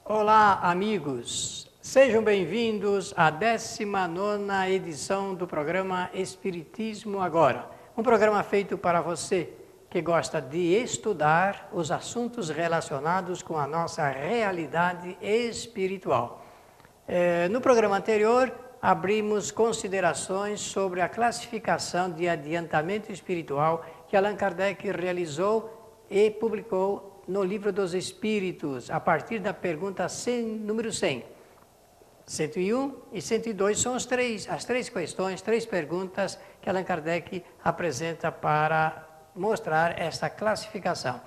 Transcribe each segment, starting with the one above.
Olá, amigos! Sejam bem-vindos à 19ª edição do programa Espiritismo Agora. Um programa feito para você que gosta de estudar os assuntos relacionados com a nossa realidade espiritual. No programa anterior, abrimos considerações sobre a classificação de adiantamento espiritual que Allan Kardec realizou e publicou no Livro dos Espíritos, a partir da pergunta número 100. 101 e 102 são as três questões, três perguntas que Allan Kardec apresenta para mostrar esta classificação.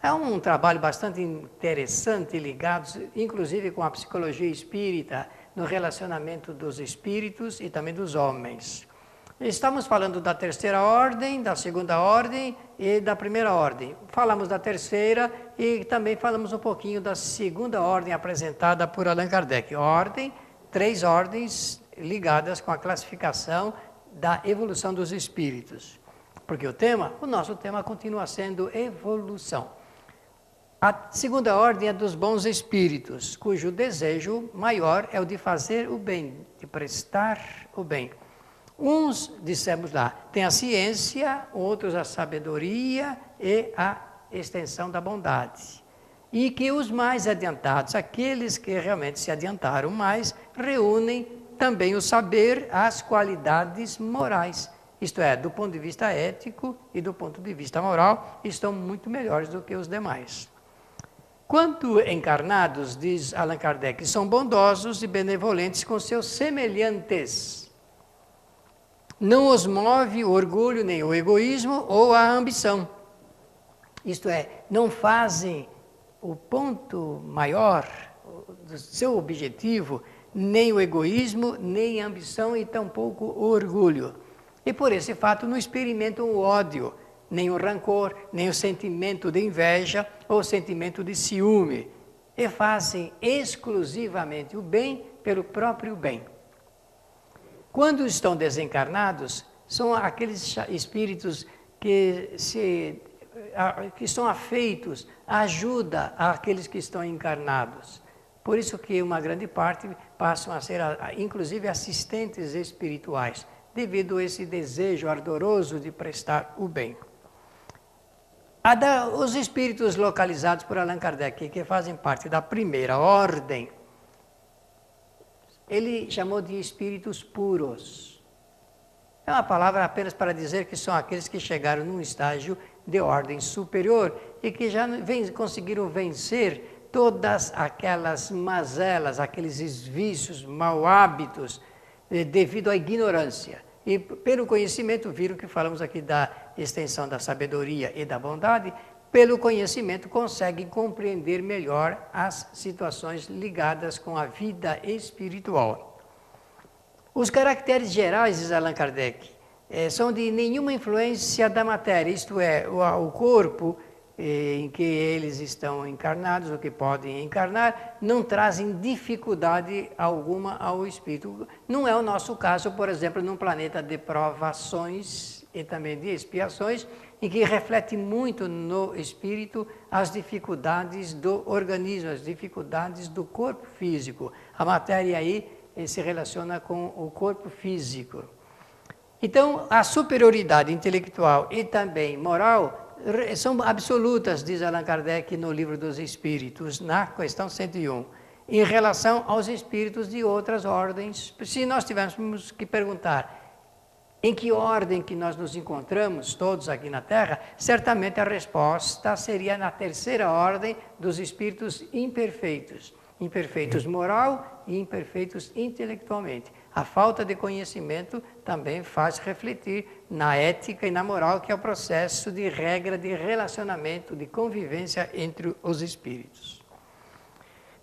É um trabalho bastante interessante, ligado inclusive com a psicologia espírita, no relacionamento dos espíritos e também dos homens. Estamos falando da terceira ordem, da segunda ordem e da primeira ordem. Falamos da terceira e também falamos um pouquinho da segunda ordem apresentada por Allan Kardec. Três ordens ligadas com a classificação da evolução dos espíritos. Porque o nosso tema continua sendo evolução. A segunda ordem é dos bons espíritos, cujo desejo maior é o de fazer o bem, de prestar o bem. Uns, dissemos lá, têm a ciência, outros a sabedoria e a extensão da bondade. E que os mais adiantados, aqueles que realmente se adiantaram mais, reúnem também o saber, as qualidades morais. Isto é, do ponto de vista ético e do ponto de vista moral, estão muito melhores do que os demais. Quanto encarnados, diz Allan Kardec, são bondosos e benevolentes com seus semelhantes. Não os move o orgulho, nem o egoísmo ou a ambição. Isto é, não fazem o ponto maior do seu objetivo, nem o egoísmo, nem a ambição e tampouco o orgulho. E por esse fato não experimentam o ódio, nem o rancor, nem o sentimento de inveja ou o sentimento de ciúme. E fazem exclusivamente o bem pelo próprio bem. Quando estão desencarnados, são aqueles espíritos que são afeitos à ajuda àqueles que estão encarnados. Por isso que uma grande parte passam a ser, inclusive, assistentes espirituais, devido a esse desejo ardoroso de prestar o bem. Os espíritos localizados por Allan Kardec, que fazem parte da primeira ordem, ele chamou de espíritos puros. É uma palavra apenas para dizer que são aqueles que chegaram num estágio de ordem superior e que já conseguiram vencer todas aquelas mazelas, aqueles vícios, mau hábitos, devido à ignorância. E pelo conhecimento, viram que falamos aqui da extensão da sabedoria e da bondade, pelo conhecimento conseguem compreender melhor as situações ligadas com a vida espiritual. Os caracteres gerais, diz Allan Kardec, são de nenhuma influência da matéria, isto é, o corpo em que eles estão encarnados, ou que podem encarnar, não trazem dificuldade alguma ao espírito. Não é o nosso caso, por exemplo, num planeta de provações e também de expiações, em que reflete muito no espírito as dificuldades do organismo, as dificuldades do corpo físico. A matéria aí se relaciona com o corpo físico. Então, a superioridade intelectual e também moral são absolutas, diz Allan Kardec no Livro dos Espíritos, na questão 101, em relação aos espíritos de outras ordens. Se nós tivéssemos que perguntar em que ordem que nós nos encontramos, todos aqui na Terra, certamente a resposta seria na terceira ordem dos espíritos imperfeitos. Imperfeitos moral e imperfeitos intelectualmente. A falta de conhecimento também faz refletir na ética e na moral, que é o processo de regra de relacionamento, de convivência entre os espíritos.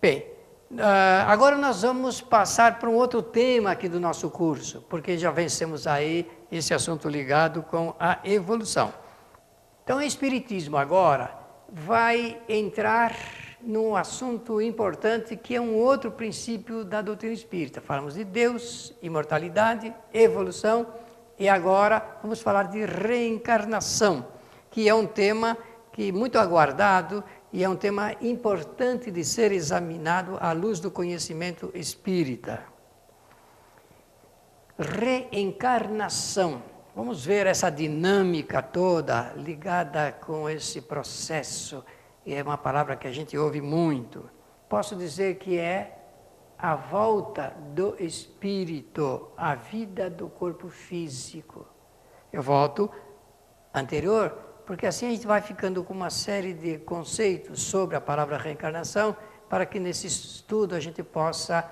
Bem, agora nós vamos passar para um outro tema aqui do nosso curso, porque já vencemos aí esse assunto ligado com a evolução. Então, o Espiritismo agora vai entrar num assunto importante, que é um outro princípio da doutrina espírita. Falamos de Deus, imortalidade, evolução, e agora vamos falar de reencarnação, que é um tema muito aguardado, e é um tema importante de ser examinado à luz do conhecimento espírita. Reencarnação. Vamos ver essa dinâmica toda ligada com esse processo. E é uma palavra que a gente ouve muito. Posso dizer que é a volta do espírito à vida do corpo físico. Eu volto anterior, porque assim a gente vai ficando com uma série de conceitos sobre a palavra reencarnação, para que nesse estudo a gente possa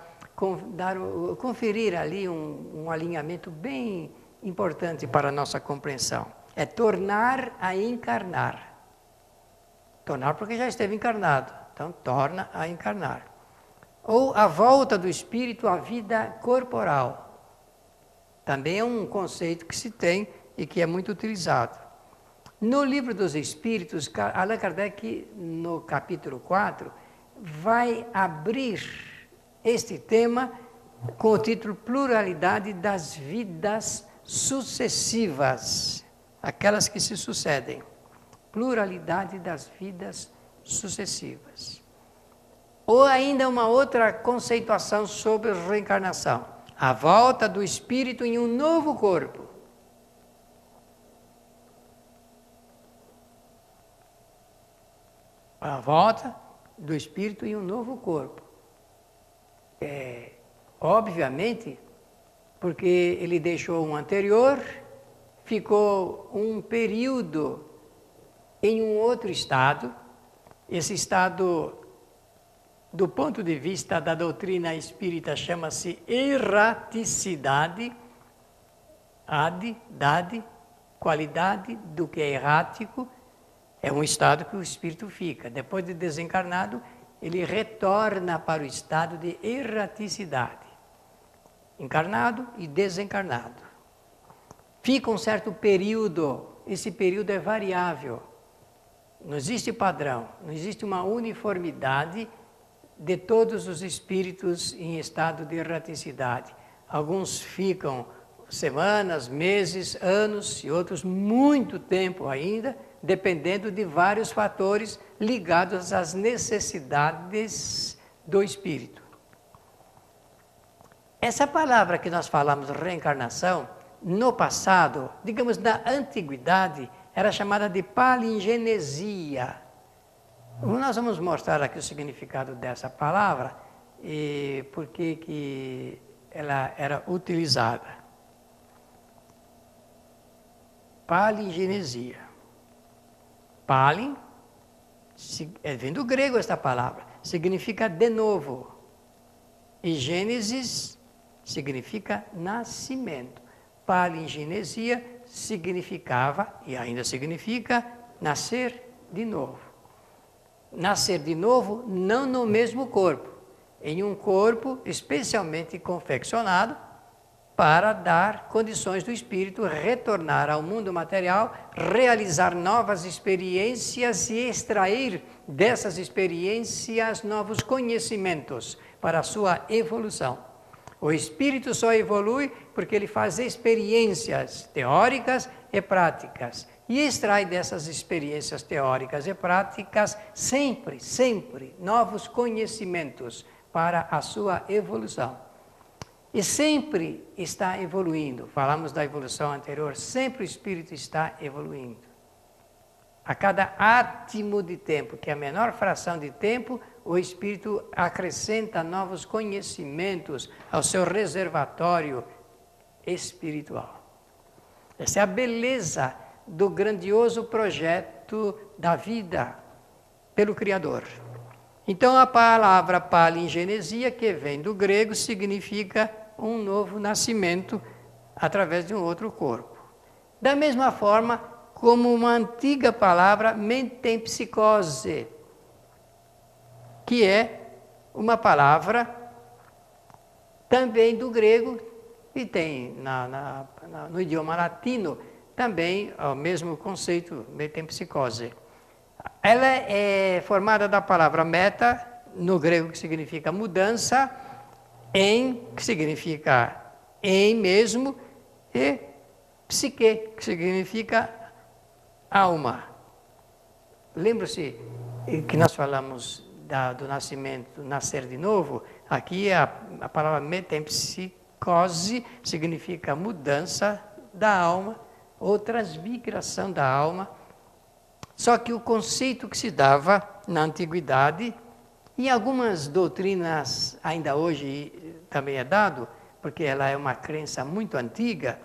conferir ali um alinhamento bem importante para a nossa compreensão. É tornar a encarnar. Tornar porque já esteve encarnado, então torna a encarnar. Ou a volta do espírito à vida corporal. Também é um conceito que se tem e que é muito utilizado. No Livro dos Espíritos, Allan Kardec, no capítulo 4, vai abrir este tema com o título Pluralidade das Vidas Sucessivas, aquelas que se sucedem. Pluralidade das vidas sucessivas. Ou ainda uma outra conceituação sobre reencarnação, a volta do espírito em um novo corpo. A volta do espírito em um novo corpo. Obviamente, porque ele deixou um anterior, ficou um período em um outro estado. Esse estado, do ponto de vista da doutrina espírita, chama-se erraticidade, dade, qualidade do que é errático. É um estado que o espírito fica. Depois de desencarnado, ele retorna para o estado de erraticidade. Encarnado e desencarnado. Fica um certo período, esse período é variável. Não existe padrão, não existe uma uniformidade de todos os espíritos em estado de erraticidade. Alguns ficam semanas, meses, anos e outros muito tempo ainda, dependendo de vários fatores ligados às necessidades do espírito. Essa palavra que nós falamos, reencarnação, no passado, digamos na antiguidade, era chamada de palingenesia. Nós vamos mostrar aqui o significado dessa palavra e por que ela era utilizada. Palingenesia. Palin, vem do grego esta palavra, significa de novo. E Gênesis significa nascimento. Palingenesia significava, e ainda significa, nascer de novo. Nascer de novo não no mesmo corpo, em um corpo especialmente confeccionado para dar condições do espírito retornar ao mundo material, realizar novas experiências e extrair dessas experiências novos conhecimentos para a sua evolução. O espírito só evolui porque ele faz experiências teóricas e práticas e extrai dessas experiências teóricas e práticas sempre novos conhecimentos para a sua evolução. E sempre está evoluindo. Falamos da evolução anterior, sempre o espírito está evoluindo. A cada átimo de tempo, que é a menor fração de tempo, o espírito acrescenta novos conhecimentos ao seu reservatório espiritual. Essa é a beleza do grandioso projeto da vida pelo Criador. Então, a palavra palingenesia, que vem do grego, significa um novo nascimento através de um outro corpo. Da mesma forma como uma antiga palavra metempsicose, que é uma palavra também do grego, e tem no idioma latino também o mesmo conceito, metempsicose. Ela é formada da palavra meta, no grego que significa mudança, em, que significa em mesmo, e psique, que significa alma. Lembra-se que nós falamos do nascimento, nascer de novo, aqui a palavra metempsicose significa mudança da alma ou transmigração da alma. Só que o conceito que se dava na antiguidade, e em algumas doutrinas ainda hoje também é dado, porque ela é uma crença muito antiga.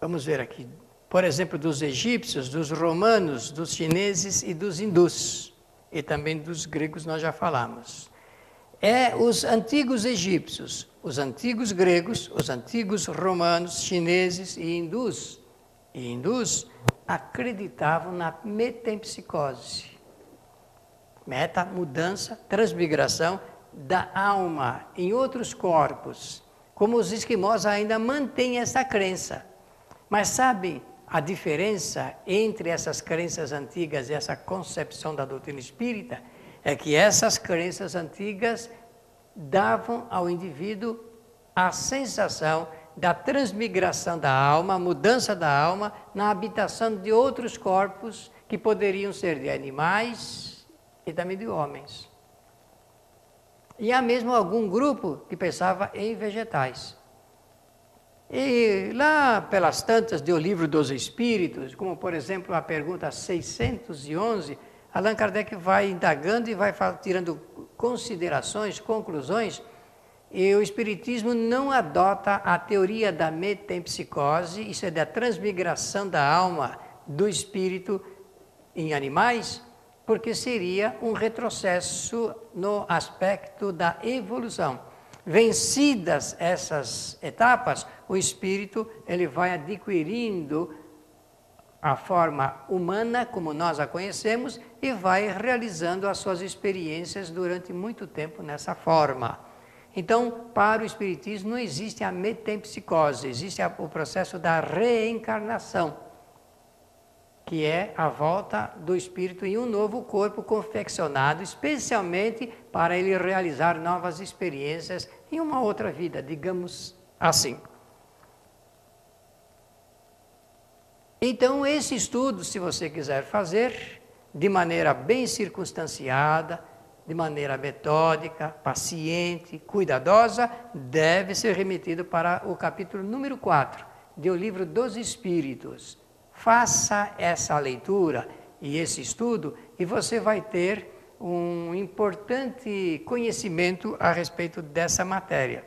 Vamos ver aqui, por exemplo, dos egípcios, dos romanos, dos chineses e dos hindus, e também dos gregos nós já falamos. Os antigos egípcios, os antigos gregos, os antigos romanos, chineses e hindus acreditavam na metempsicose. Meta, mudança, transmigração da alma em outros corpos. Como os esquimós ainda mantêm essa crença. Mas sabem a diferença entre essas crenças antigas e essa concepção da doutrina espírita? É que essas crenças antigas davam ao indivíduo a sensação da transmigração da alma, a mudança da alma na habitação de outros corpos que poderiam ser de animais e também de homens. E há mesmo algum grupo que pensava em vegetais. E lá pelas tantas do Livro dos Espíritos, como por exemplo a pergunta 611, Allan Kardec vai indagando e vai tirando considerações, conclusões, e o Espiritismo não adota a teoria da metempsicose, isso é da transmigração da alma do espírito em animais, porque seria um retrocesso no aspecto da evolução. Vencidas essas etapas, o espírito ele vai adquirindo a forma humana, como nós a conhecemos, e vai realizando as suas experiências durante muito tempo nessa forma. Então, para o Espiritismo não existe a metempsicose, existe o processo da reencarnação, que é a volta do espírito em um novo corpo confeccionado, especialmente para ele realizar novas experiências em uma outra vida, digamos assim. Então, esse estudo, se você quiser fazer, de maneira bem circunstanciada, de maneira metódica, paciente, cuidadosa, deve ser remetido para o capítulo número 4 do Livro dos Espíritos. Faça essa leitura e esse estudo e você vai ter um importante conhecimento a respeito dessa matéria.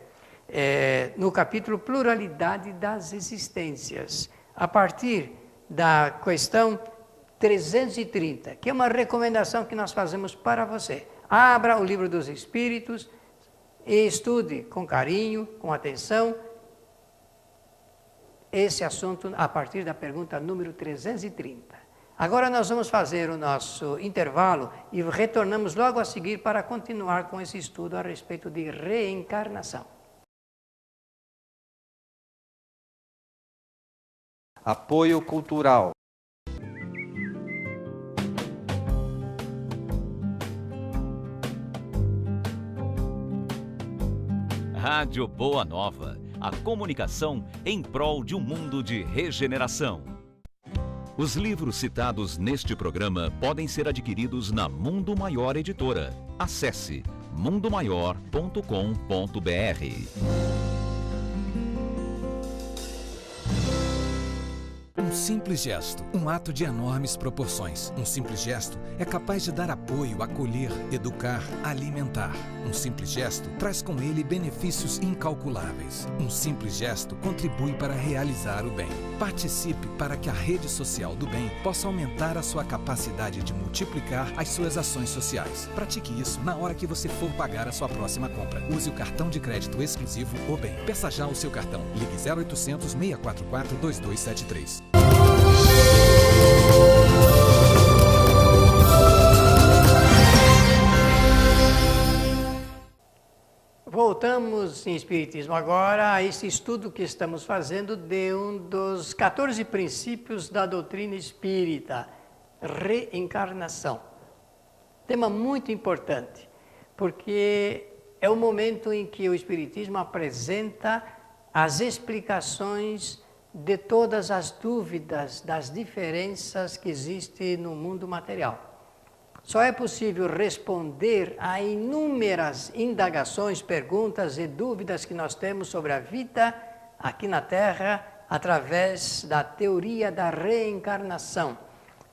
No capítulo Pluralidade das Existências, a partir da questão 330, que é uma recomendação que nós fazemos para você. Abra o Livro dos Espíritos e estude com carinho, com atenção, esse assunto a partir da pergunta número 330. Agora nós vamos fazer o nosso intervalo e retornamos logo a seguir para continuar com esse estudo a respeito de reencarnação. Apoio cultural. Rádio Boa Nova, a comunicação em prol de um mundo de regeneração. Os livros citados neste programa podem ser adquiridos na Mundo Maior Editora. Acesse mundomaior.com.br. Um simples gesto, um ato de enormes proporções. Um simples gesto é capaz de dar apoio, acolher, educar, alimentar. Um simples gesto traz com ele benefícios incalculáveis. Um simples gesto contribui para realizar o bem. Participe para que a rede social do bem possa aumentar a sua capacidade de multiplicar as suas ações sociais. Pratique isso na hora que você for pagar a sua próxima compra. Use o cartão de crédito exclusivo O Bem. Peça já o seu cartão. Ligue 0800 644 2273. Voltamos em Espiritismo agora a esse estudo que estamos fazendo de um dos 14 princípios da doutrina espírita, reencarnação. Tema muito importante, porque é o momento em que o Espiritismo apresenta as explicações de todas as dúvidas das diferenças que existem no mundo material. Só é possível responder a inúmeras indagações, perguntas e dúvidas que nós temos sobre a vida aqui na Terra através da teoria da reencarnação.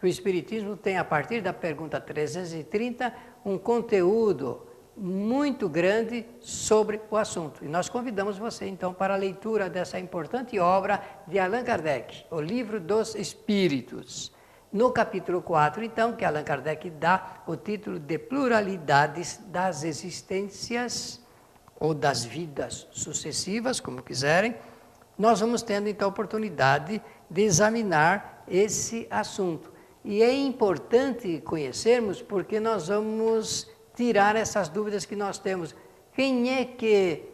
O Espiritismo tem, a partir da pergunta 330, um conteúdo muito grande sobre o assunto. E nós convidamos você, então, para a leitura dessa importante obra de Allan Kardec, O Livro dos Espíritos. No capítulo 4, então, que Allan Kardec dá o título de Pluralidades das Existências ou das Vidas Sucessivas, como quiserem, nós vamos tendo, então, a oportunidade de examinar esse assunto. E é importante conhecermos porque nós vamos tirar essas dúvidas que nós temos. Quem é que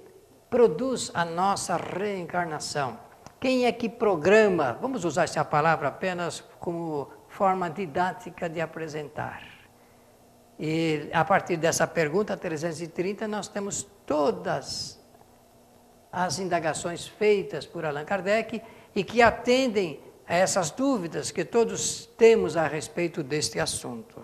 produz a nossa reencarnação? Quem é que programa? Vamos usar essa palavra apenas como forma didática de apresentar. E a partir dessa pergunta 330, nós temos todas as indagações feitas por Allan Kardec e que atendem a essas dúvidas que todos temos a respeito deste assunto.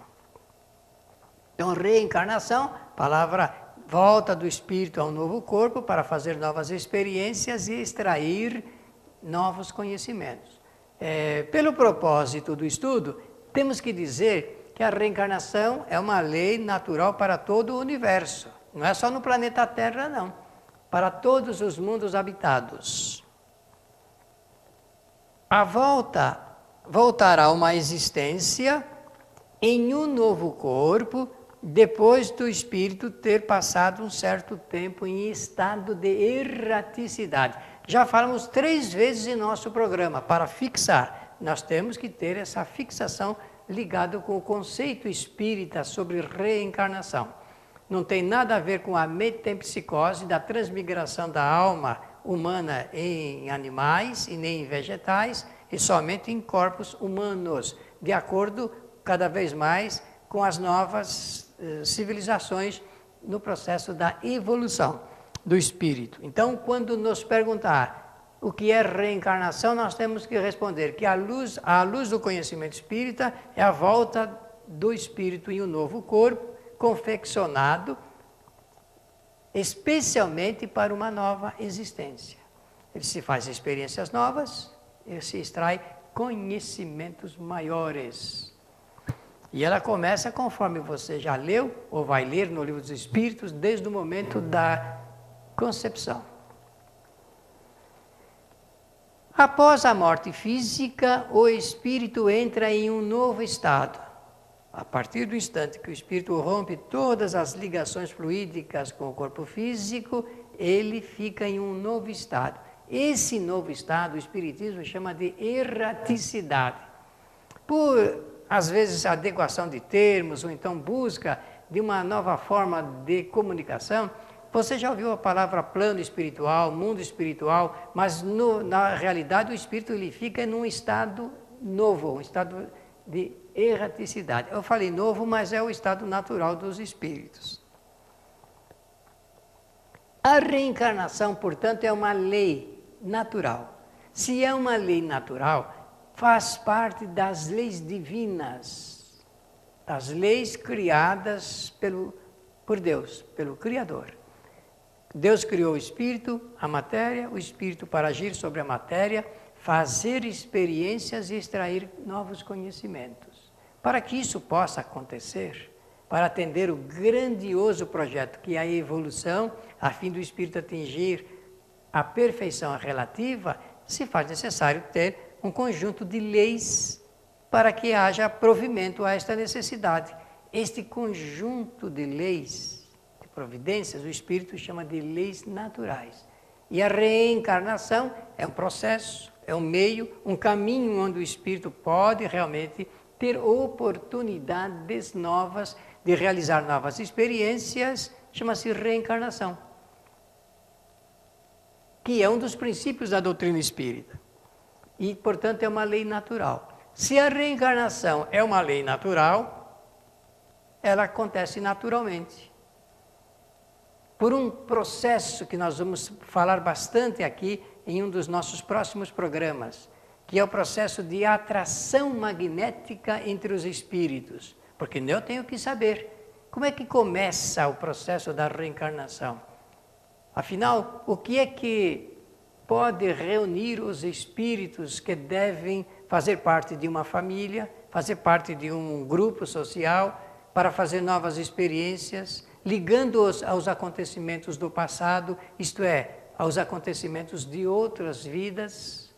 Então, reencarnação, palavra volta do espírito a um novo corpo para fazer novas experiências e extrair novos conhecimentos. Pelo propósito do estudo, temos que dizer que a reencarnação é uma lei natural para todo o universo. Não é só no planeta Terra, não. Para todos os mundos habitados. A voltará a uma existência em um novo corpo, depois do espírito ter passado um certo tempo em estado de erraticidade. Já falamos 3 vezes em nosso programa, para fixar. Nós temos que ter essa fixação ligada com o conceito espírita sobre reencarnação. Não tem nada a ver com a metempsicose da transmigração da alma humana em animais e nem em vegetais, e somente em corpos humanos, de acordo cada vez mais com as novas civilizações no processo da evolução do espírito. Então, quando nos perguntar o que é reencarnação, nós temos que responder que a luz do conhecimento espírita é a volta do espírito em um novo corpo, confeccionado especialmente para uma nova existência. Ele se faz experiências novas, ele se extrai conhecimentos maiores. E ela começa conforme você já leu ou vai ler no Livro dos Espíritos, desde o momento da concepção. Após a morte física, o espírito entra em um novo estado. A partir do instante que o espírito rompe todas as ligações fluídicas com o corpo físico, ele fica em um novo estado. Esse novo estado, o Espiritismo chama de erraticidade. Por, às vezes, adequação de termos, ou então busca de uma nova forma de comunicação, você já ouviu a palavra plano espiritual, mundo espiritual, mas na realidade o espírito ele fica num estado novo, um estado de erraticidade. Eu falei novo, mas é o estado natural dos espíritos. A reencarnação, portanto, é uma lei natural. Se é uma lei natural, faz parte das leis divinas, das leis criadas por Deus, pelo Criador. Deus criou o espírito, a matéria, o espírito para agir sobre a matéria, fazer experiências e extrair novos conhecimentos. Para que isso possa acontecer, para atender o grandioso projeto que é a evolução, a fim do espírito atingir a perfeição relativa, se faz necessário ter um conjunto de leis para que haja provimento a esta necessidade. Este conjunto de leis, de providências, o espírito chama de leis naturais. E a reencarnação é um processo, é um meio, um caminho onde o espírito pode realmente ter oportunidades novas de realizar novas experiências, chama-se reencarnação, que é um dos princípios da doutrina espírita. E, portanto, é uma lei natural. Se a reencarnação é uma lei natural, ela acontece naturalmente. Por um processo que nós vamos falar bastante aqui em um dos nossos próximos programas, que é o processo de atração magnética entre os espíritos. Porque eu tenho que saber como é que começa o processo da reencarnação. Afinal, o que é que pode reunir os espíritos que devem fazer parte de uma família, fazer parte de um grupo social, para fazer novas experiências, ligando-os aos acontecimentos do passado, isto é, aos acontecimentos de outras vidas,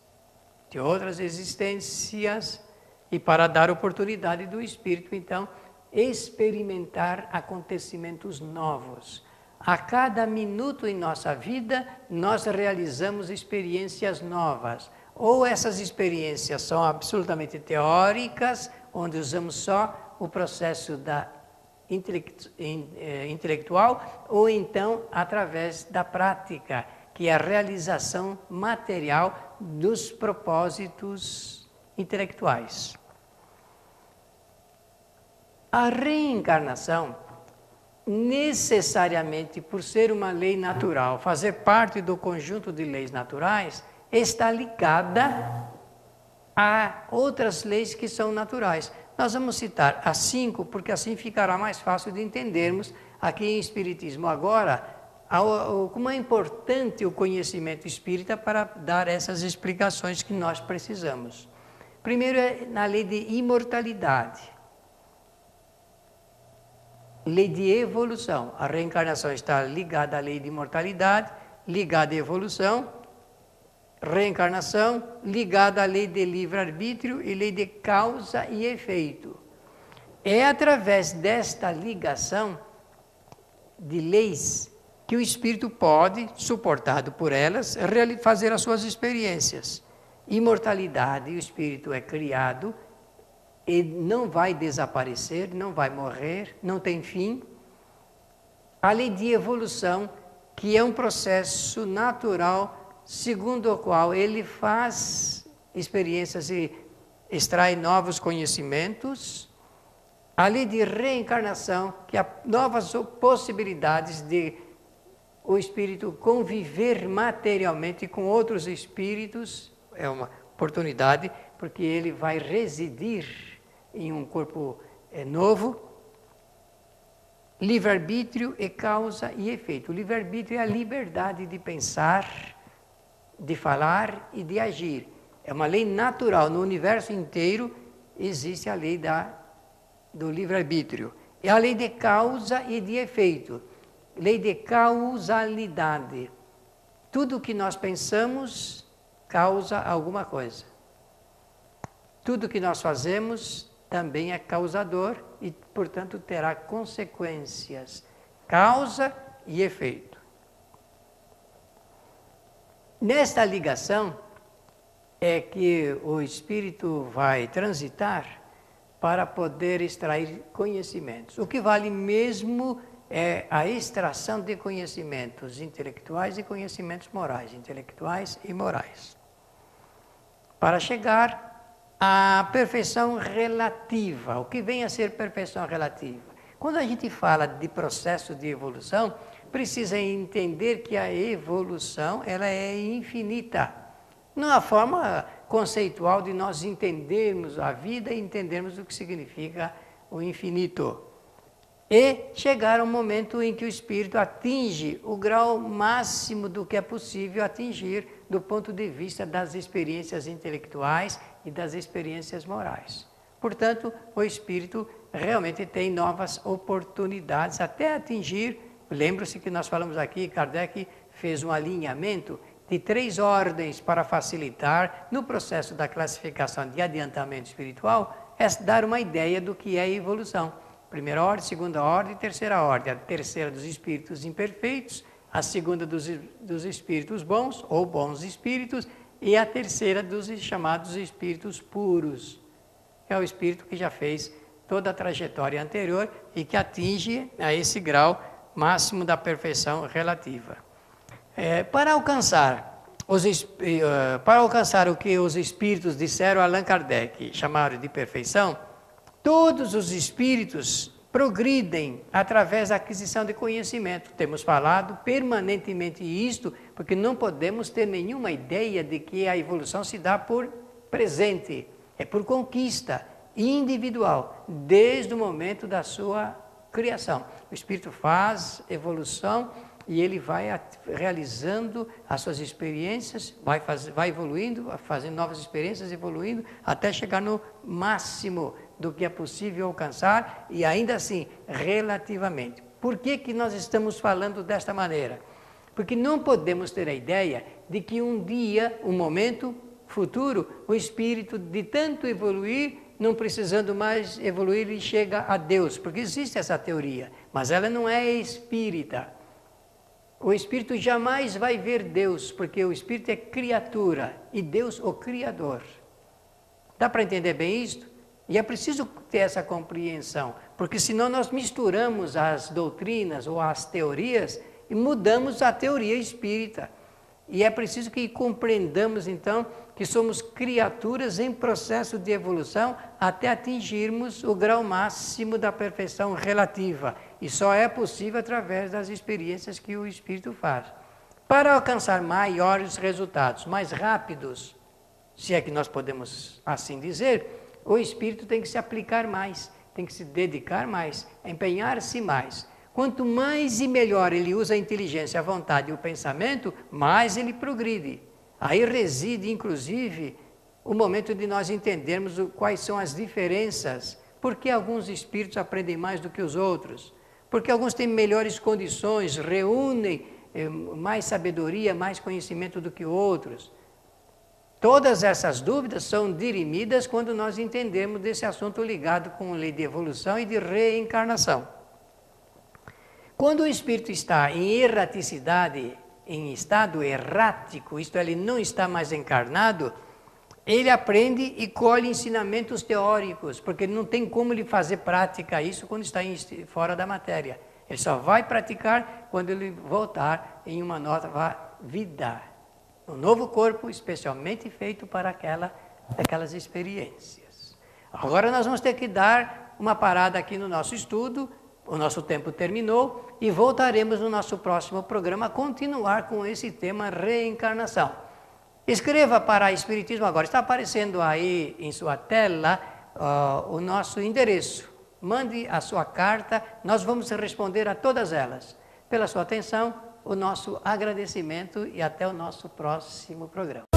de outras existências, e para dar oportunidade do espírito, então, experimentar acontecimentos novos. A cada minuto em nossa vida, nós realizamos experiências novas. Ou essas experiências são absolutamente teóricas, onde usamos só o processo da intelectual, ou então através da prática, que é a realização material dos propósitos intelectuais. A reencarnação, necessariamente por ser uma lei natural, fazer parte do conjunto de leis naturais, está ligada a outras leis que são naturais. Nós vamos citar as 5, porque assim ficará mais fácil de entendermos aqui em Espiritismo Agora, como é importante o conhecimento espírita para dar essas explicações que nós precisamos. Primeiro é na lei de imortalidade. Lei de evolução. A reencarnação está ligada à lei de imortalidade, ligada à evolução. Reencarnação ligada à lei de livre-arbítrio e lei de causa e efeito. É através desta ligação de leis que o espírito pode, suportado por elas, fazer as suas experiências. Imortalidade, o espírito é criado e não vai desaparecer, não vai morrer, não tem fim. A lei de evolução, que é um processo natural, segundo o qual ele faz experiências e extrai novos conhecimentos. A lei de reencarnação, que há novas possibilidades de o espírito conviver materialmente com outros espíritos, é uma oportunidade, porque ele vai residir em um corpo novo. Livre-arbítrio é causa e efeito. O livre-arbítrio é a liberdade de pensar, de falar e de agir. É uma lei natural. No universo inteiro existe a lei do livre-arbítrio. É a lei de causa e de efeito. Lei de causalidade. Tudo o que nós pensamos causa alguma coisa. Tudo o que nós fazemos também é causador e, portanto, terá consequências. Causa e efeito. Nesta ligação é que o espírito vai transitar para poder extrair conhecimentos. O que vale mesmo é a extração de conhecimentos intelectuais e conhecimentos morais, intelectuais e morais, para chegar à perfeição relativa. O que vem a ser perfeição relativa? Quando a gente fala de processo de evolução, precisa entender que a evolução ela é infinita. Não é a forma conceitual de nós entendermos a vida e entendermos o que significa o infinito. E chegar ao momento em que o espírito atinge o grau máximo do que é possível atingir do ponto de vista das experiências intelectuais e das experiências morais. Portanto, o espírito realmente tem novas oportunidades até atingir. Lembra-se que nós falamos aqui, Kardec fez um alinhamento de 3 ordens para facilitar no processo da classificação de adiantamento espiritual, é dar uma ideia do que é a evolução. Primeira ordem, segunda ordem e terceira ordem. A terceira dos espíritos imperfeitos, a segunda dos espíritos bons ou bons espíritos e a terceira dos chamados espíritos puros. É o espírito que já fez toda a trajetória anterior e que atinge a esse grau máximo da perfeição relativa. Para alcançar o que os espíritos disseram a Allan Kardec, chamaram de perfeição, todos os espíritos progridem através da aquisição de conhecimento. Temos falado permanentemente isto, porque não podemos ter nenhuma ideia de que a evolução se dá por presente. É por conquista individual, desde o momento da sua criação. O Espírito faz evolução e ele vai realizando as suas experiências, vai evoluindo, fazendo novas experiências, evoluindo, até chegar no máximo do que é possível alcançar, e ainda assim, relativamente. Por que que nós estamos falando desta maneira? Porque não podemos ter a ideia de que um dia, um momento futuro, o Espírito, de tanto evoluir, não precisando mais evoluir, ele chega a Deus, porque existe essa teoria, mas ela não é espírita. O Espírito jamais vai ver Deus, porque o Espírito é criatura e Deus o Criador. Dá para entender bem isto? E é preciso ter essa compreensão, porque senão nós misturamos as doutrinas ou as teorias e mudamos a teoria espírita. E é preciso que compreendamos, então, que somos criaturas em processo de evolução até atingirmos o grau máximo da perfeição relativa. E só é possível através das experiências que o Espírito faz. Para alcançar maiores resultados, mais rápidos, se é que nós podemos assim dizer, o Espírito tem que se aplicar mais, tem que se dedicar mais, empenhar-se mais. Quanto mais e melhor ele usa a inteligência, a vontade e o pensamento, mais ele progride. Aí reside, inclusive, o momento de nós entendermos quais são as diferenças. Por que alguns espíritos aprendem mais do que os outros? Porque alguns têm melhores condições, reúnem mais sabedoria, mais conhecimento do que outros. Todas essas dúvidas são dirimidas quando nós entendemos desse assunto ligado com a lei de evolução e de reencarnação. Quando o espírito está em erraticidade, em estado errático, isto é, ele não está mais encarnado, ele aprende e colhe ensinamentos teóricos, porque não tem como ele fazer prática isso quando está fora da matéria. Ele só vai praticar quando ele voltar em uma nova vida. Um novo corpo especialmente feito para aquelas experiências. Agora nós vamos ter que dar uma parada aqui no nosso estudo, o nosso tempo terminou e voltaremos no nosso próximo programa a continuar com esse tema reencarnação. Escreva para Espiritismo Agora, está aparecendo aí em sua tela o nosso endereço. Mande a sua carta, nós vamos responder a todas elas. Pela sua atenção, o nosso agradecimento e até o nosso próximo programa.